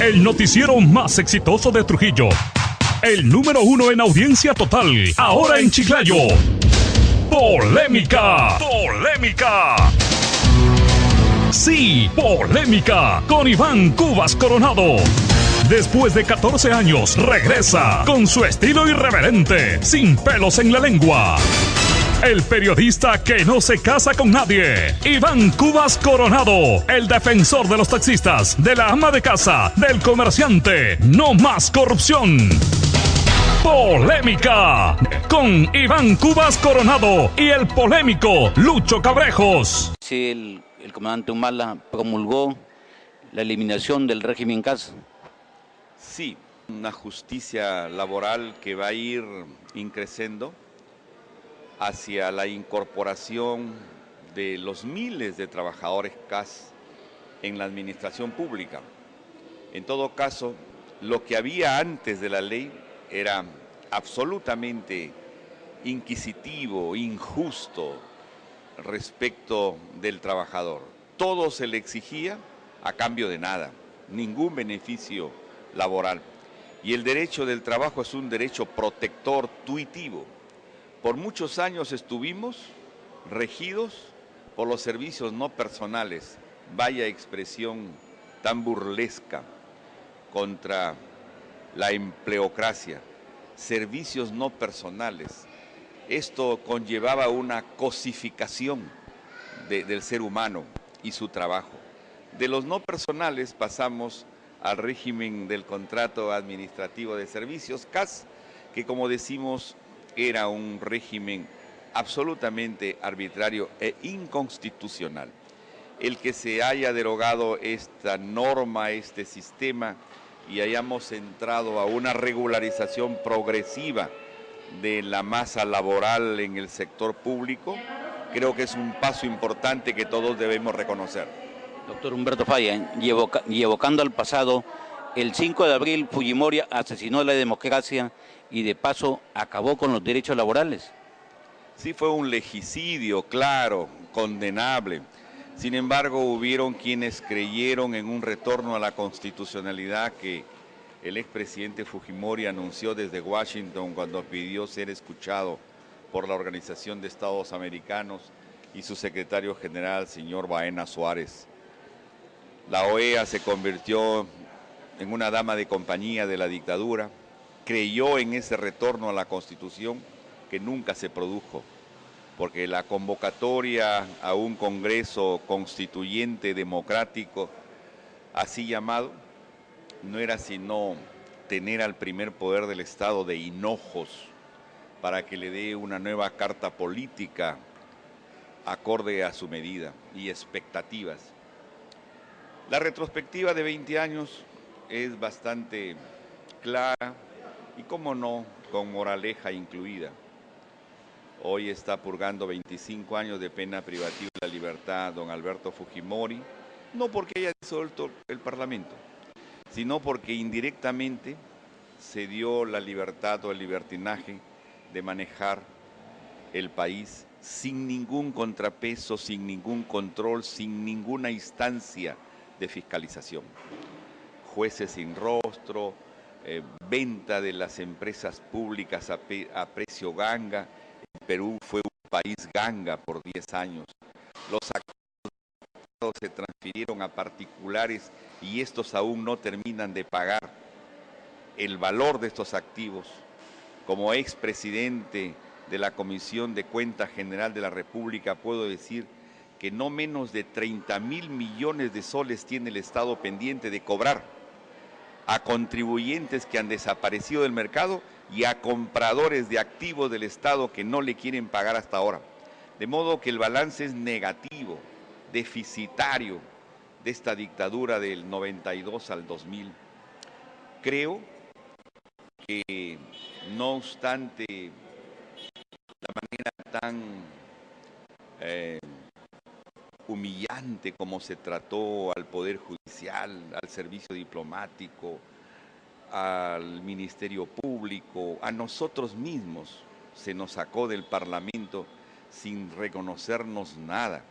El noticiero más exitoso de Trujillo. El número 1 en audiencia total. Ahora en Chiclayo. Polémica. Polémica. Sí, Polémica. Con Iván Cubas Coronado. Después de 14 años, regresa con su estilo irreverente, sin pelos en la lengua. El periodista que no se casa con nadie, Iván Cubas Coronado, el defensor de los taxistas, de la ama de casa, del comerciante. No más corrupción. Polémica, con Iván Cubas Coronado y el polémico Lucho Cabrejos. Sí, el comandante Humala promulgó la eliminación del régimen CAS. Sí, una justicia laboral que va a ir increciendo hacia la incorporación de los miles de trabajadores CAS en la administración pública. En todo caso, lo que había antes de la ley era absolutamente inquisitivo, injusto respecto del trabajador. Todo se le exigía a cambio de nada, ningún beneficio laboral. Y el derecho del trabajo es un derecho protector tuitivo. Por muchos años estuvimos regidos por los servicios no personales, vaya expresión tan burlesca contra la empleocracia, servicios no personales. Esto conllevaba una cosificación del ser humano y su trabajo. De los no personales pasamos al régimen del contrato administrativo de servicios, CAS, que como decimos era un régimen absolutamente arbitrario e inconstitucional. El que se haya derogado esta norma, este sistema, y hayamos entrado a una regularización progresiva de la masa laboral en el sector público, creo que es un paso importante que todos debemos reconocer. Doctor Humberto Falla, y evocando al pasado, el 5 de abril Fujimori asesinó la democracia y de paso acabó con los derechos laborales. Sí, fue un legicidio, claro, condenable. Sin embargo, hubieron quienes creyeron en un retorno a la constitucionalidad que el expresidente Fujimori anunció desde Washington cuando pidió ser escuchado por la Organización de Estados Americanos y su secretario general, señor Baena Suárez. La OEA se convirtió en una dama de compañía de la dictadura, creyó en ese retorno a la Constitución que nunca se produjo, porque la convocatoria a un Congreso Constituyente Democrático, así llamado, no era sino tener al primer poder del Estado de hinojos para que le dé una nueva carta política acorde a su medida y expectativas. La retrospectiva de 20 años es bastante clara y, cómo no, con moraleja incluida. Hoy está purgando 25 años de pena privativa de la libertad don Alberto Fujimori, no porque haya disuelto el Parlamento, sino porque indirectamente se dio la libertad o el libertinaje de manejar el país sin ningún contrapeso, sin ningún control, sin ninguna instancia de fiscalización. Jueces sin rostro, venta de las empresas públicas a precio ganga. Perú fue un país ganga por 10 años. Los activos se transfirieron a particulares y estos aún no terminan de pagar el valor de estos activos. Como expresidente de la Comisión de Cuenta General de la República puedo decir que no menos de 30.000 millones de soles tiene el Estado pendiente de cobrar a contribuyentes que han desaparecido del mercado y a compradores de activos del Estado que no le quieren pagar hasta ahora. De modo que el balance es negativo, deficitario de esta dictadura del 92 al 2000. Creo que, no obstante la manera tan humillante como se trató al Poder Judicial, al servicio diplomático, al Ministerio Público, a nosotros mismos, se nos sacó del Parlamento sin reconocernos nada.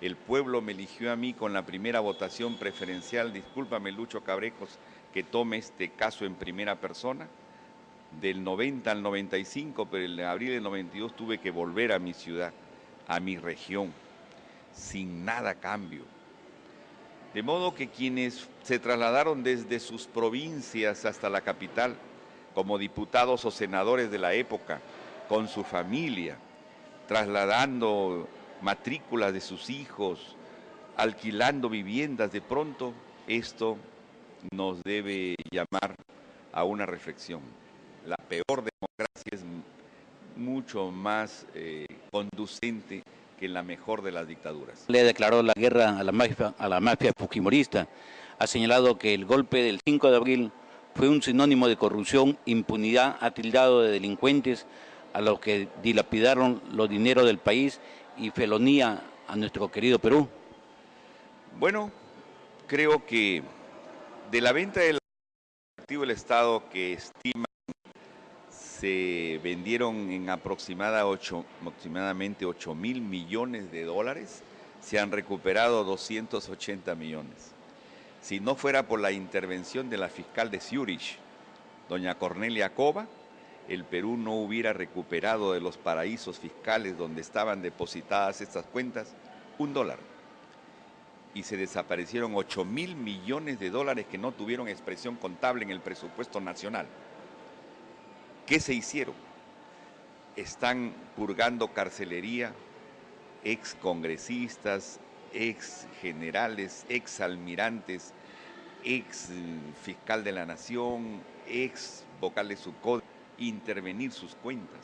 El pueblo me eligió a mí con la primera votación preferencial, discúlpame Lucho Cabrejos, que tome este caso en primera persona. Del 90 al 95, pero en abril del 92 tuve que volver a mi ciudad, a mi región, sin nada a cambio. De modo que quienes se trasladaron desde sus provincias hasta la capital, como diputados o senadores de la época, con su familia, trasladando matrículas de sus hijos, alquilando viviendas, de pronto esto nos debe llamar a una reflexión. La peor democracia es mucho más conducente que la mejor de las dictaduras. Le declaró la guerra a la mafia fujimorista. Ha señalado que el golpe del 5 de abril fue un sinónimo de corrupción, impunidad, ha tildado de delincuentes a los que dilapidaron los dineros del país y felonía a nuestro querido Perú. Bueno, creo que de la venta del activo del Estado, que estima se vendieron en aproximadamente 8.000 millones de dólares, se han recuperado 280 millones. Si no fuera por la intervención de la fiscal de Zurich, doña Cornelia Cova, el Perú no hubiera recuperado de los paraísos fiscales donde estaban depositadas estas cuentas $1. Y se desaparecieron 8.000 millones de dólares que no tuvieron expresión contable en el presupuesto nacional. ¿Qué se hicieron? Están purgando carcelería ex congresistas, ex generales, ex almirantes, ex fiscal de la nación, ex vocal de su código, intervenir sus cuentas,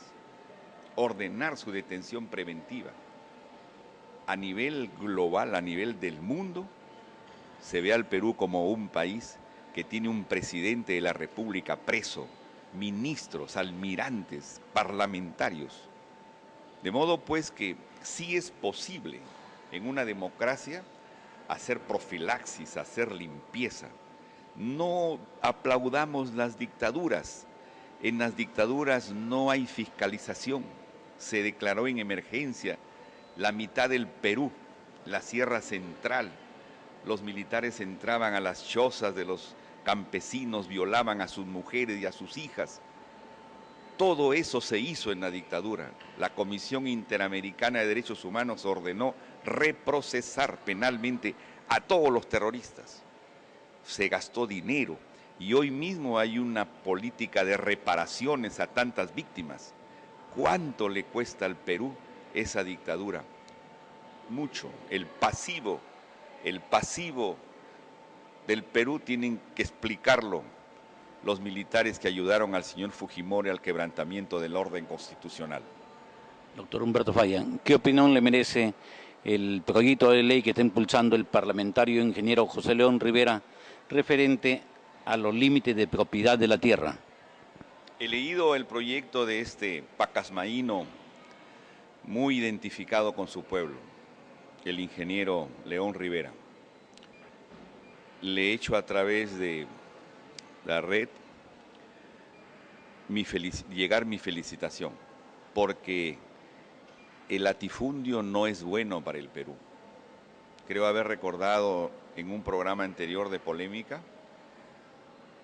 ordenar su detención preventiva. A nivel global, a nivel del mundo, se ve al Perú como un país que tiene un presidente de la República preso, ministros, almirantes, parlamentarios. De modo pues que sí es posible en una democracia hacer profilaxis, hacer limpieza. No aplaudamos las dictaduras. En las dictaduras no hay fiscalización. Se declaró en emergencia la mitad del Perú, la Sierra Central. Los militares entraban a las chozas de los campesinos, violaban a sus mujeres y a sus hijas. Todo eso se hizo en la dictadura. La Comisión Interamericana de Derechos Humanos ordenó reprocesar penalmente a todos los terroristas. Se gastó dinero y hoy mismo hay una política de reparaciones a tantas víctimas. ¿Cuánto le cuesta al Perú esa dictadura? Mucho. El pasivo del Perú tienen que explicarlo los militares que ayudaron al señor Fujimori al quebrantamiento del orden constitucional. Doctor Humberto Falla, ¿qué opinión le merece el proyecto de ley que está impulsando el parlamentario ingeniero José León Rivera referente a los límites de propiedad de la tierra? He leído el proyecto de este pacasmaíno muy identificado con su pueblo, el ingeniero León Rivera. Le he hecho a través de la red llegar mi felicitación, porque el latifundio no es bueno para el Perú. Creo haber recordado en un programa anterior de polémica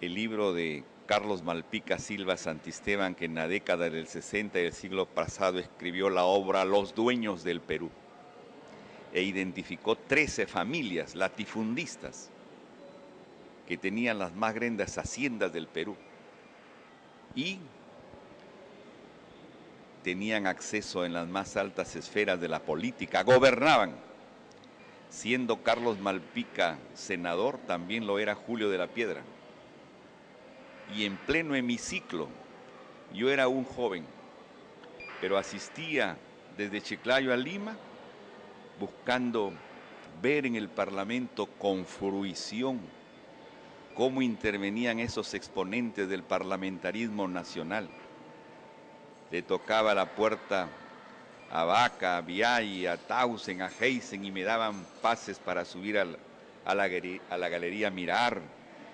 el libro de Carlos Malpica Silva Santisteban, que en la década del 60 del siglo pasado escribió la obra Los Dueños del Perú, e identificó 13 familias latifundistas que tenían las más grandes haciendas del Perú y tenían acceso en las más altas esferas de la política, gobernaban. Siendo Carlos Malpica senador, también lo era Julio de la Piedra. Y en pleno hemiciclo, yo era un joven, pero asistía desde Chiclayo a Lima, buscando ver en el Parlamento con fruición cómo intervenían esos exponentes del parlamentarismo nacional. Le tocaba la puerta a Vaca, a Viay, a Tausen, a Heisen, y me daban pases para subir a la galería a mirar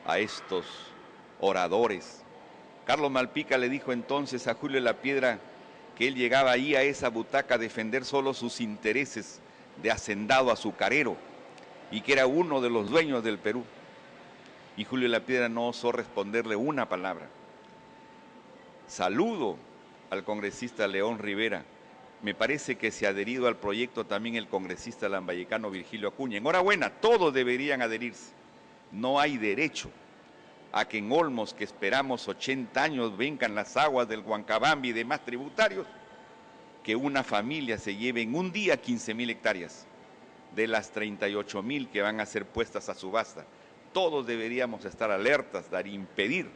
a estos oradores. Carlos Malpica le dijo entonces a Julio de la Piedra que él llegaba ahí a esa butaca a defender solo sus intereses de hacendado azucarero y que era uno de los dueños del Perú. y Julio Lapiedra no osó responderle una palabra. Saludo al congresista León Rivera. Me parece que se ha adherido al proyecto también el congresista lambayecano Virgilio Acuña. Enhorabuena, todos deberían adherirse. No hay derecho a que en Olmos, que esperamos 80 años, vengan las aguas del Huancabambi y demás tributarios, que una familia se lleve en un día 15.000 hectáreas de las 38.000 que van a ser puestas a subasta. Todos deberíamos estar alertas para impedir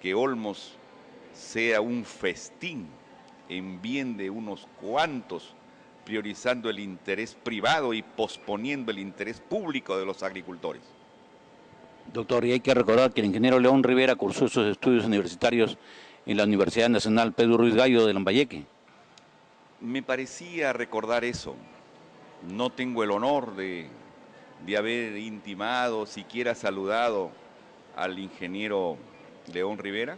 que Olmos sea un festín en bien de unos cuantos, priorizando el interés privado y posponiendo el interés público de los agricultores. Doctor, y hay que recordar que el ingeniero León Rivera cursó sus estudios universitarios en la Universidad Nacional Pedro Ruiz Gallo de Lambayeque. Me parecía recordar eso. No tengo el honor de haber intimado, siquiera saludado al ingeniero León Rivera.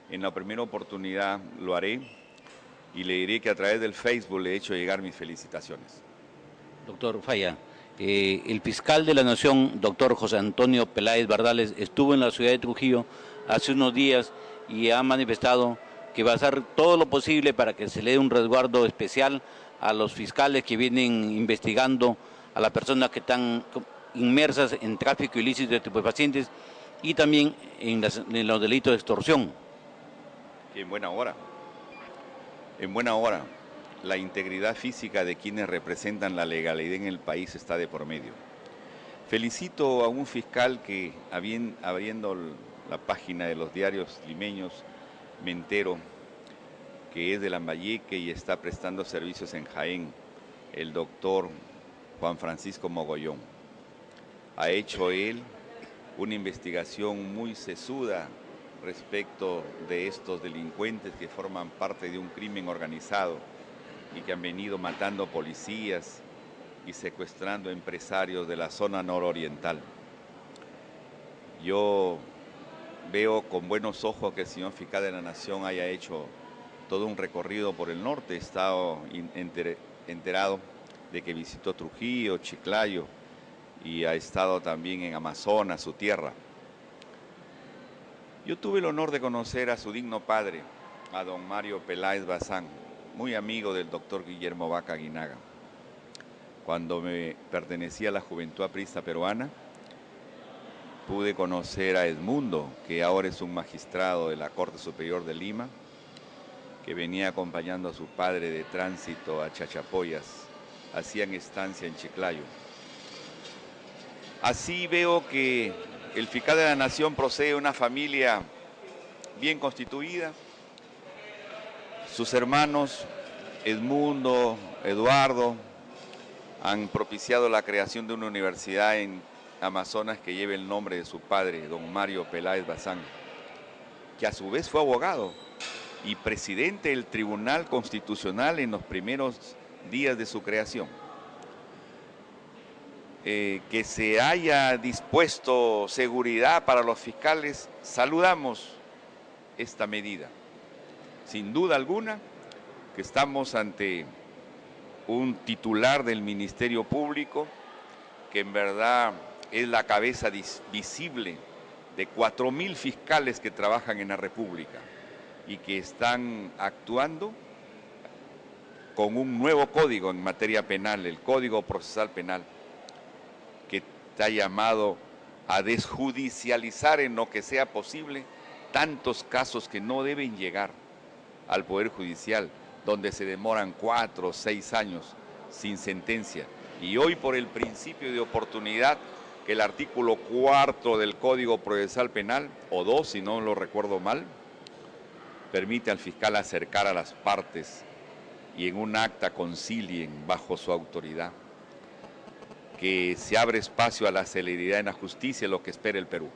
En la primera oportunidad lo haré y le diré que a través del Facebook le he hecho llegar mis felicitaciones. Doctor Falla, el fiscal de la Nación, doctor José Antonio Peláez Bardales, estuvo en la ciudad de Trujillo hace unos días y ha manifestado que va a hacer todo lo posible para que se le dé un resguardo especial a los fiscales que vienen investigando a las personas que están inmersas en tráfico ilícito de estupefacientes y también en los delitos de extorsión. En buena hora. En buena hora. La integridad física de quienes representan la legalidad en el país está de por medio. Felicito a un fiscal que, abriendo la página de los diarios limeños, me entero que es de Lambayeque y está prestando servicios en Jaén, el doctor Juan Francisco Mogollón. Ha hecho él una investigación muy sesuda respecto de estos delincuentes que forman parte de un crimen organizado y que han venido matando policías y secuestrando empresarios de la zona nororiental. Yo veo con buenos ojos que el señor fiscal de la Nación haya hecho todo un recorrido por el norte. He estado enterado de que visitó Trujillo, Chiclayo y ha estado también en Amazonas, su tierra. Yo tuve el honor de conocer a su digno padre, a don Mario Peláez Bazán, muy amigo del doctor Guillermo Vaca Aguinaga. Cuando me pertenecía a la Juventud Aprista Peruana, pude conocer a Edmundo, que ahora es un magistrado de la Corte Superior de Lima, que venía acompañando a su padre de tránsito a Chachapoyas, hacían estancia en Chiclayo. Así veo que el fiscal de la Nación procede de una familia bien constituida. Sus hermanos, Edmundo, Eduardo, han propiciado la creación de una universidad en Amazonas que lleve el nombre de su padre, don Mario Peláez Bazán, que a su vez fue abogado y presidente del Tribunal Constitucional en los primeros días de su creación. Que se haya dispuesto seguridad para los fiscales, saludamos esta medida. Sin duda alguna que estamos ante un titular del Ministerio Público que en verdad es la cabeza visible de 4.000 fiscales que trabajan en la República y que están actuando con un nuevo código en materia penal, el Código Procesal Penal, que está llamado a desjudicializar en lo que sea posible tantos casos que no deben llegar al Poder Judicial, donde se demoran 4 o 6 años sin sentencia. Y hoy, por el principio de oportunidad, que el artículo 4 del Código Procesal Penal, o 2 si no lo recuerdo mal, permite al fiscal acercar a las partes y en un acta concilien bajo su autoridad, que se abre espacio a la celeridad en la justicia, lo que espera el Perú.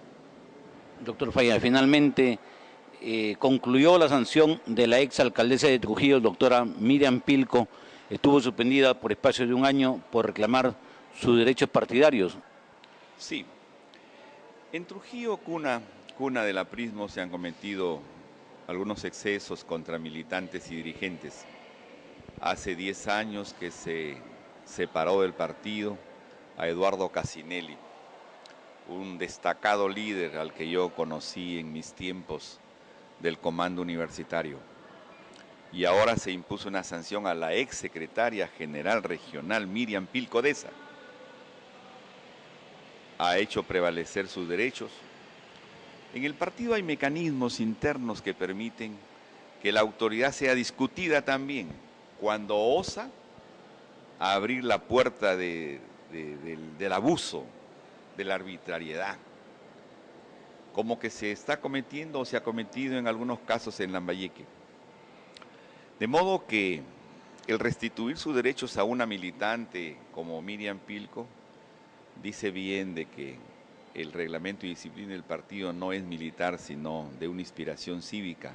Doctor Falla, finalmente concluyó la sanción de la exalcaldesa de Trujillo, doctora Miriam Pilco. Estuvo suspendida por espacio de un año por reclamar sus derechos partidarios. Sí. En Trujillo, cuna del aprismo, se han cometido algunos excesos contra militantes y dirigentes. Hace 10 años que se separó del partido a Eduardo Casinelli. un destacado líder al que yo conocí en mis tiempos del comando universitario. Y ahora se impuso una sanción a la ex secretaria general regional Miriam Pilco Deza. Ha hecho prevalecer sus derechos. En el partido hay mecanismos internos que permiten que la autoridad sea discutida también cuando osa abrir la puerta del abuso, de la arbitrariedad, como que se está cometiendo o se ha cometido en algunos casos en Lambayeque. De modo que el restituir sus derechos a una militante como Miriam Pilco dice bien de que el reglamento y disciplina del partido no es militar, sino de una inspiración cívica.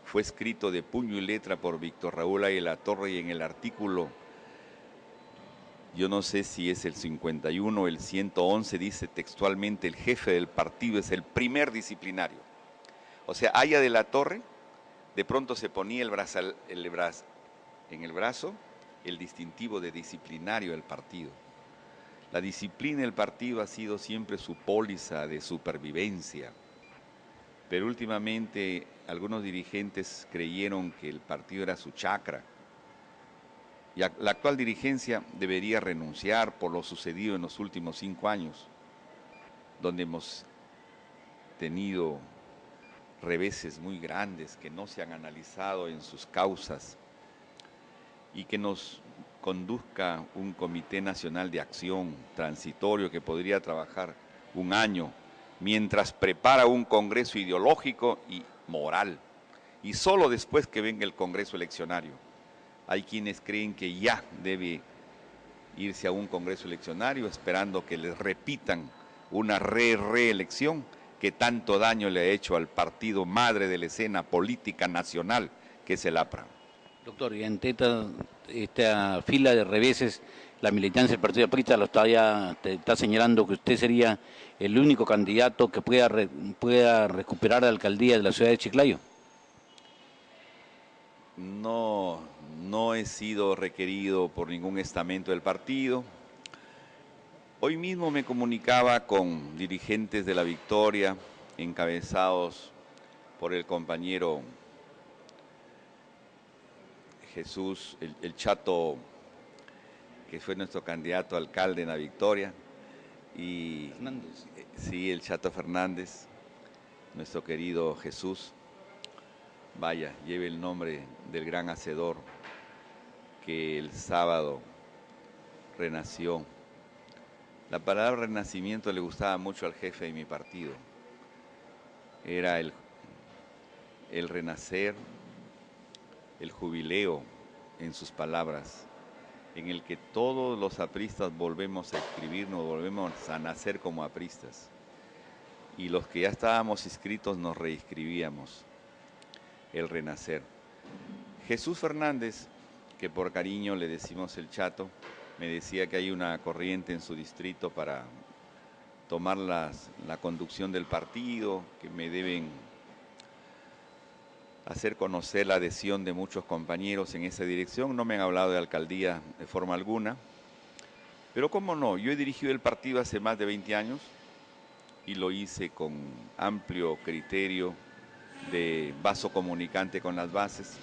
Fue escrito de puño y letra por Víctor Raúl Águila Torre y en el artículo, yo no sé si es el 51 o el 111, dice textualmente: el jefe del partido es el primer disciplinario. O sea, Aya de la Torre de pronto se ponía en el brazo el distintivo de disciplinario del partido. La disciplina del partido ha sido siempre su póliza de supervivencia, pero últimamente algunos dirigentes creyeron que el partido era su chacra. Y la actual dirigencia debería renunciar por lo sucedido en los últimos 5 años, donde hemos tenido reveses muy grandes que no se han analizado en sus causas, y que nos conduzca un Comité Nacional de Acción transitorio que podría trabajar 1 año mientras prepara un congreso ideológico y moral, y solo después que venga el congreso eleccionario. Hay quienes creen que ya debe irse a un congreso eleccionario esperando que les repitan una reelección que tanto daño le ha hecho al partido madre de la escena política nacional, que es el APRA. Doctor, y ante esta fila de reveses, la militancia del Partido Aprista está señalando que usted sería el único candidato que pueda recuperar la alcaldía de la ciudad de Chiclayo. No he sido requerido por ningún estamento del partido. Hoy mismo me comunicaba con dirigentes de La Victoria, encabezados por el compañero Jesús, el Chato, que fue nuestro candidato a alcalde en La Victoria, y Fernández. Sí, el Chato Fernández, nuestro querido Jesús. Vaya, lleve el nombre del gran hacedor que el sábado renació. La palabra renacimiento le gustaba mucho al jefe de mi partido. Era el renacer, el jubileo en sus palabras, en el que todos los apristas volvemos a escribirnos, volvemos a nacer como apristas. Y los que ya estábamos inscritos nos reinscribíamos. El renacer. Jesús Fernández, que por cariño le decimos el Chato, me decía que hay una corriente en su distrito para tomar la conducción del partido, que me deben hacer conocer la adhesión de muchos compañeros en esa dirección. No me han hablado de alcaldía de forma alguna, pero cómo no, yo he dirigido el partido hace más de 20 años y lo hice con amplio criterio de vaso comunicante con las bases.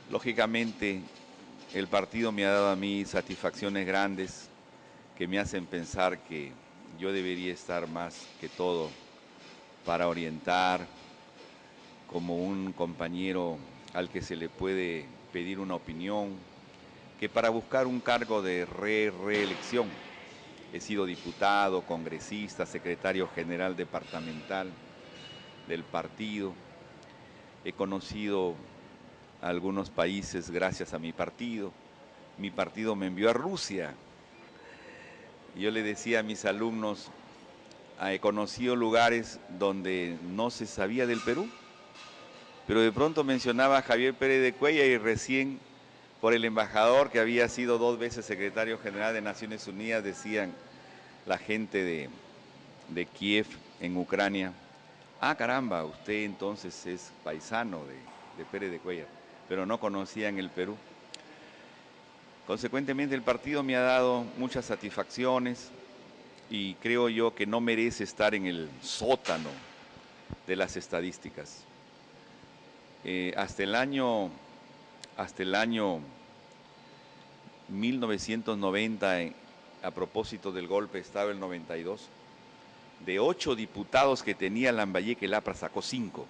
Lógicamente, el partido me ha dado a mí satisfacciones grandes que me hacen pensar que yo debería estar más que todo para orientar, como un compañero al que se le puede pedir una opinión, que para buscar un cargo de reelección. He sido diputado, congresista, secretario general departamental del partido. He conocido algunos países gracias a mi partido. Mi partido me envió a Rusia. Yo le decía a mis alumnos, he conocido lugares donde no se sabía del Perú, pero de pronto mencionaba a Javier Pérez de Cuellar y recién por el embajador que había sido 2 veces secretario general de Naciones Unidas, decían la gente de Kiev en Ucrania: ah, caramba, usted entonces es paisano de Pérez de Cuellar, pero no conocían el Perú. Consecuentemente, el partido me ha dado muchas satisfacciones. y creo yo que no merece estar en el sótano de las estadísticas. Hasta el año 1990, a propósito del golpe de Estado del 92, de 8 diputados que tenía Lambayeque, el APRA sacó 5.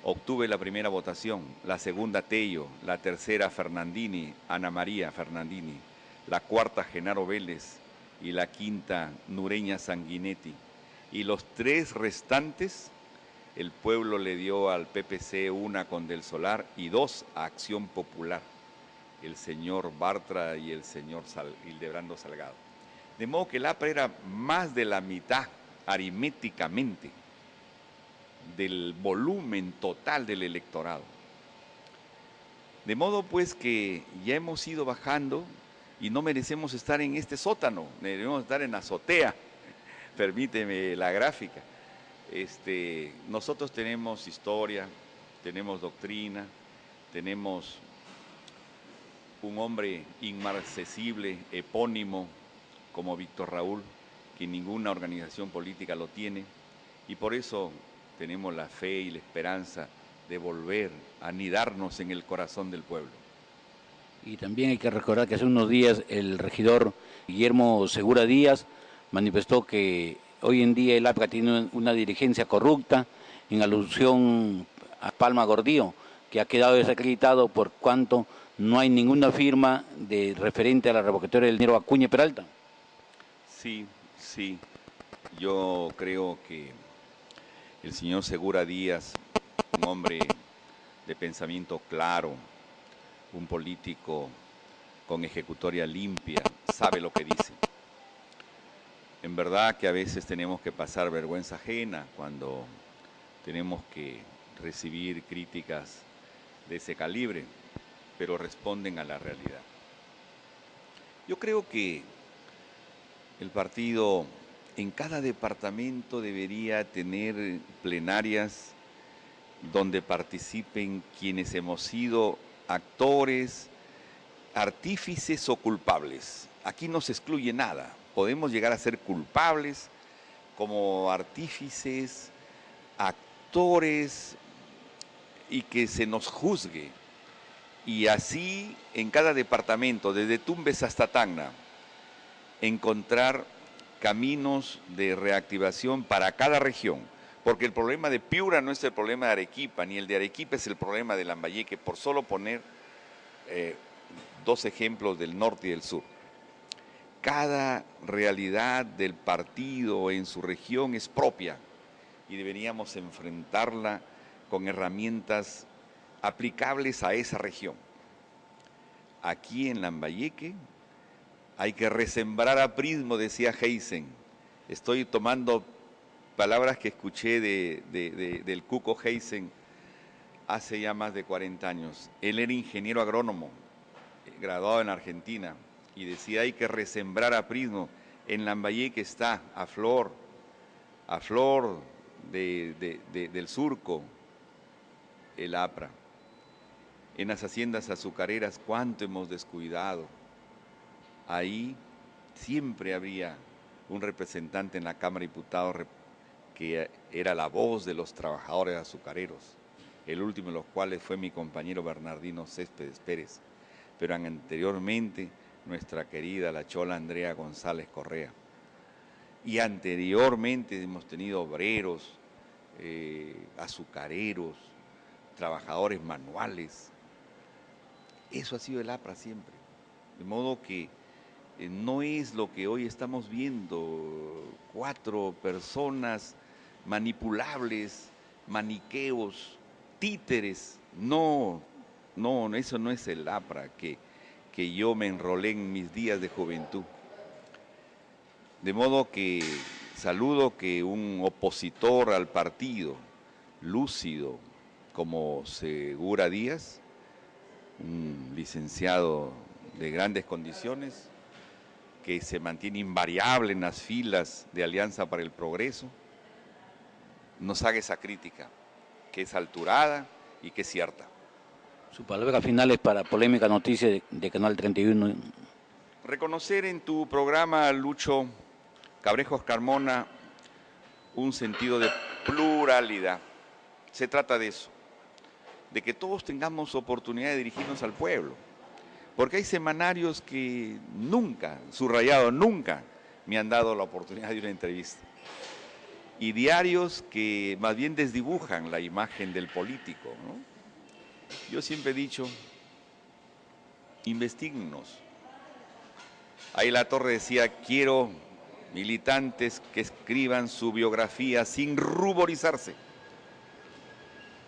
Obtuve la primera votación, la segunda Tello, la tercera Fernandini, Ana María Fernandini, la cuarta Genaro Vélez y la quinta Nureña Sanguinetti. Y los 3 restantes, el pueblo le dio al PPC, 1 con Del Solar y 2 a Acción Popular, el señor Bartra y el señor Hildebrando Salgado. De modo que el APRA era más de la mitad aritméticamente del volumen total del electorado. De modo pues que ya hemos ido bajando y no merecemos estar en este sótano, debemos estar en la azotea, permíteme la gráfica. Nosotros tenemos historia, tenemos doctrina, tenemos un hombre inmarcesible, epónimo, como Víctor Raúl, que ninguna organización política lo tiene, y por eso tenemos la fe y la esperanza de volver a anidarnos en el corazón del pueblo. Y también hay que recordar que hace unos días el regidor Guillermo Segura Díaz manifestó que hoy en día el APRA tiene una dirigencia corrupta, en alusión a Palma Gordillo, que ha quedado desacreditado por cuanto no hay ninguna firma de referente a la revocatoria del dinero Acuña Peralta. Sí, yo creo que el señor Segura Díaz, un hombre de pensamiento claro, un político con ejecutoria limpia, sabe lo que dice. En verdad que a veces tenemos que pasar vergüenza ajena cuando tenemos que recibir críticas de ese calibre, pero responden a la realidad. Yo creo que el partido en cada departamento debería tener plenarias donde participen quienes hemos sido actores, artífices o culpables. Aquí no se excluye nada. Podemos llegar a ser culpables como artífices, actores, y que se nos juzgue. Y así en cada departamento, desde Tumbes hasta Tacna, encontrar caminos de reactivación para cada región, porque el problema de Piura no es el problema de Arequipa, ni el de Arequipa es el problema de Lambayeque, por solo poner 2 ejemplos del norte y del sur. Cada realidad del partido en su región es propia y deberíamos enfrentarla con herramientas aplicables a esa región. Aquí en Lambayeque hay que resembrar aprismo, decía Heisen. Estoy tomando palabras que escuché del Cuco Heisen hace ya más de 40 años. Él era ingeniero agrónomo, graduado en Argentina, y decía hay que resembrar aprismo. En Lambayeque está a flor del surco, el APRA. En las haciendas azucareras, ¿cuánto hemos descuidado? Ahí siempre había un representante en la Cámara de Diputados que era la voz de los trabajadores azucareros, el último de los cuales fue mi compañero Bernardino Céspedes Pérez, pero anteriormente nuestra querida la chola Andrea González Correa. Y anteriormente hemos tenido obreros, azucareros, trabajadores manuales. Eso ha sido el APRA siempre. De modo que no es lo que hoy estamos viendo, 4 personas manipulables, maniqueos, títeres. No, eso no es el APRA que yo me enrolé en mis días de juventud. De modo que saludo que un opositor al partido, lúcido como Segura Díaz, un licenciado de grandes condiciones, que se mantiene invariable en las filas de Alianza para el Progreso, nos haga esa crítica, que es alturada y que es cierta. Su palabra final es para Polémica Noticia de Canal 31. reconocer en tu programa, Lucho Cabrejos Carmona, un sentido de pluralidad. Se trata de eso, de que todos tengamos oportunidad de dirigirnos al pueblo. Porque hay semanarios que nunca, subrayado, nunca me han dado la oportunidad de una entrevista. Y diarios que más bien desdibujan la imagen del político, ¿no? Yo siempre he dicho, investíguennos. Ahí La Torre decía, quiero militantes que escriban su biografía sin ruborizarse.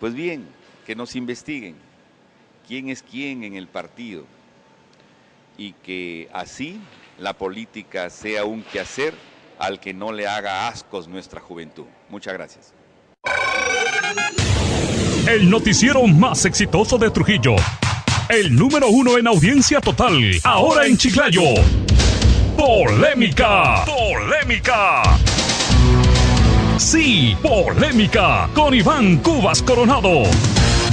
Pues bien, que nos investiguen quién es quién en el partido y que así la política sea un quehacer al que no le haga ascos nuestra juventud. Muchas gracias. El noticiero más exitoso de Trujillo. El número 1 en audiencia total. Ahora en Chiclayo. Polémica. Polémica. Sí, Polémica. Con Iván Cubas Coronado.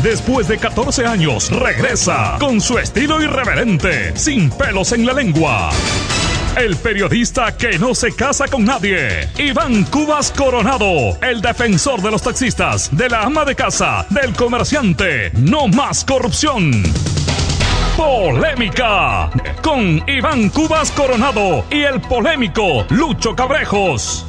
Después de 14 años, regresa con su estilo irreverente, sin pelos en la lengua. El periodista que no se casa con nadie, Iván Cubas Coronado, el defensor de los taxistas, de la ama de casa, del comerciante. No más corrupción. Polémica, con Iván Cubas Coronado y el polémico Lucho Cabrejos.